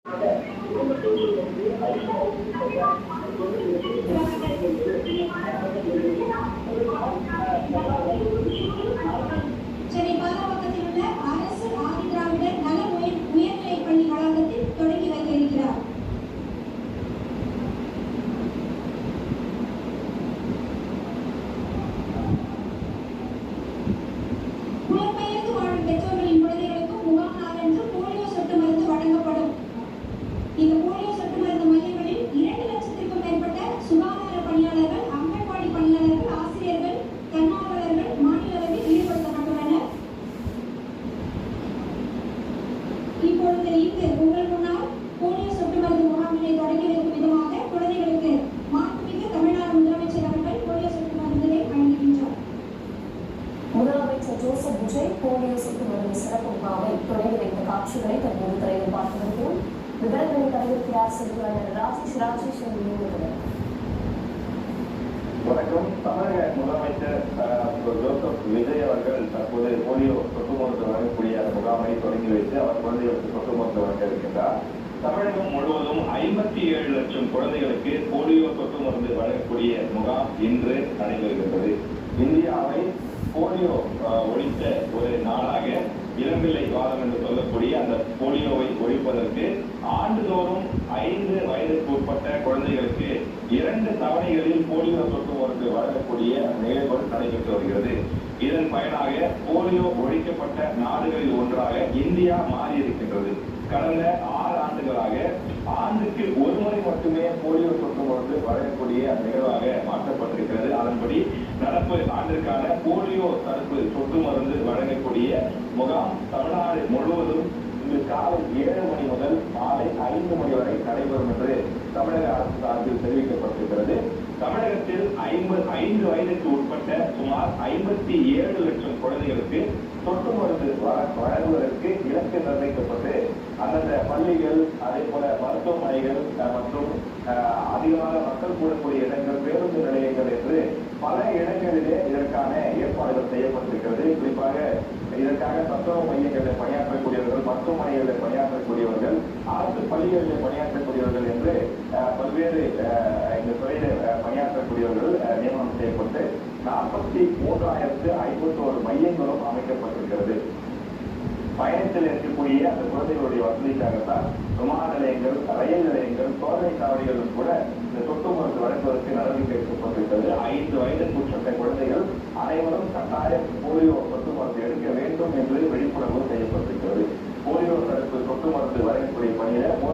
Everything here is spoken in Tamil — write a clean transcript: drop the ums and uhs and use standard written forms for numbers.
சென்னை பாலவாக்கத்தில் உள்ள அரசு ஆதிதிராவிடர் நல உயர்நிலைப் பள்ளி வளாகத்தில் தொடங்கி வைக்க இருக்கிறார். புலம்பெயர்ந்து வாழும் பெற்றோர்களின் குழந்தைகளுக்கும் முகாம் நாளன்று போலியோ சொட்டு மருந்து வழங்கப்படும். இந்த போலியோ சொட்டு மருந்து மையங்களில் 2 லட்சத்திற்கும் மேற்பட்ட சுகாதார பணியாளர்கள், அங்கன்வாடி பணியாளர்கள், ஆசிரியர்கள், தன்னார்வலர்கள் மாநில அளவில் ஈடுபடுத்தப்பட்டுள்ளனர். இப்பொழுது இங்கு உங்கள் முன்னால் போலியோ சொட்டு மருந்து முகாமினை தொடங்கி வைக்கும் விதமாக குழந்தைகளுக்கு மாண்புமிகு தமிழ்நாடு முதலமைச்சர் அவர்கள் போலியோ சொட்டு மருந்துகளை வழங்குகின்றார். முதலமைச்சர் ஜோசப் விஜய் போலியோ சொட்டு மருந்து சிறப்பு முகாமை தொடங்கி வைத்த காட்சிகளை தற்போது திரையில் பார்த்து வருகிறோம். விவரங்களை தருகிறார் செய்தியாளர் ராஜேஷ். வணக்கம். தமிழக முதலமைச்சர் ஜோசப் விஜய் அவர்கள் தற்போது போலியோ சொட்டு மருந்து வழங்கக்கூடிய அந்த முகாமை தொடங்கி வைத்து அவர் குழந்தைகளுக்கு சொட்டு மருந்து வழங்க இருக்கின்றார். தமிழகம் முழுவதும் 57 லட்சம் குழந்தைகளுக்கு போலியோ சொட்டு மருந்து வழங்கக்கூடிய முகாம் இன்று நடைபெறுகின்றது. இந்தியாவை போலியோ ஒழித்த ஒரு நாடாக இளம்பிள்ளை வாதம் என்று சொல்லக்கூடிய அந்த போலியோவை ஒழிப்பதற்கு ஆண்டுதோறும் 5 வயதுக்கு உட்பட்ட குழந்தைகளுக்கு 2 தவணைகளில் போலியோ சொட்டு மருந்து வழங்கக்கூடிய நிகழ்வு நடைபெற்று வருகிறது. இதன் பயனாக போலியோ ஒழிக்கப்பட்ட நாடுகளில் ஒன்றாக இந்தியா மாறி இருக்கின்றது. கடந்த 6 ஆண்டுகளாக ஆண்டுக்கு ஒரு முறை மட்டுமே போலியோ சொட்டு மருந்து வழங்கக்கூடிய நிகழ்வாக மாற்றப்பட்டிருக்கிறது. அதன்படி நடப்பு ஆண்டிற்கான போலியோ தடுப்பு சொட்டு மருந்து வழங்கக்கூடிய முகாம் தமிழ்நாடு முழுவதும் இன்று காலை 7 மணி முதல் மாலை 5 மணி வரை நடைபெறும் என்று தமிழக அரசு சார்பில் தெரிவிக்கப்பட்டிருக்கிறது. தமிழகத்தில் 5 வயதுக்கு உட்பட்ட சுமார் 57 லட்சம் குழந்தைகளுக்கு சொட்டு மருந்து வழங்குவதற்கு இலக்கு நிர்ணயிக்கப்பட்டு அந்தந்த பள்ளிகள், அதே போல மருத்துவமனைகள் மற்றும் அதிகமாக மக்கள் கூடக்கூடிய இடங்கள், பேருந்து நிலையங்கள் என்று பல இடங்களிலே இதற்கான ஏற்பாடுகள் செய்யப்பட்டிருக்கிறது. குறிப்பாக இதற்காக சத்துணவு மையங்களில் பணியாற்றக்கூடியவர்கள், மருத்துவமனைகளில் பணியாற்றக்கூடியவர்கள், அரசு பள்ளிகளில் பணியாற்றக்கூடியவர்கள் என்று பல்வேறு இந்த துறையில் பணியாற்றக்கூடியவர்கள் நியமனம் செய்யப்பட்டு 43,051 மையங்களும் அமைக்கப்பட்டிருக்கிறது. பயணத்தில் இருக்கக்கூடிய அந்த குழந்தைகளுடைய வசதிக்காகத்தான் விமான நிலையங்கள், ரயில் நிலையங்கள், சோதனை சாவடிகளும் கூட இந்த சொட்டு மருந்து வழங்குவதற்கு நடவடிக்கை எடுக்கப்பட்டிருக்கிறது. 5 வயதுக்கு உட்பட்ட குழந்தைகள் அனைவரும் கட்டாயம் போலியோ சொட்டு மருந்து எடுக்க வேண்டும் என்று விழிப்புணர்வு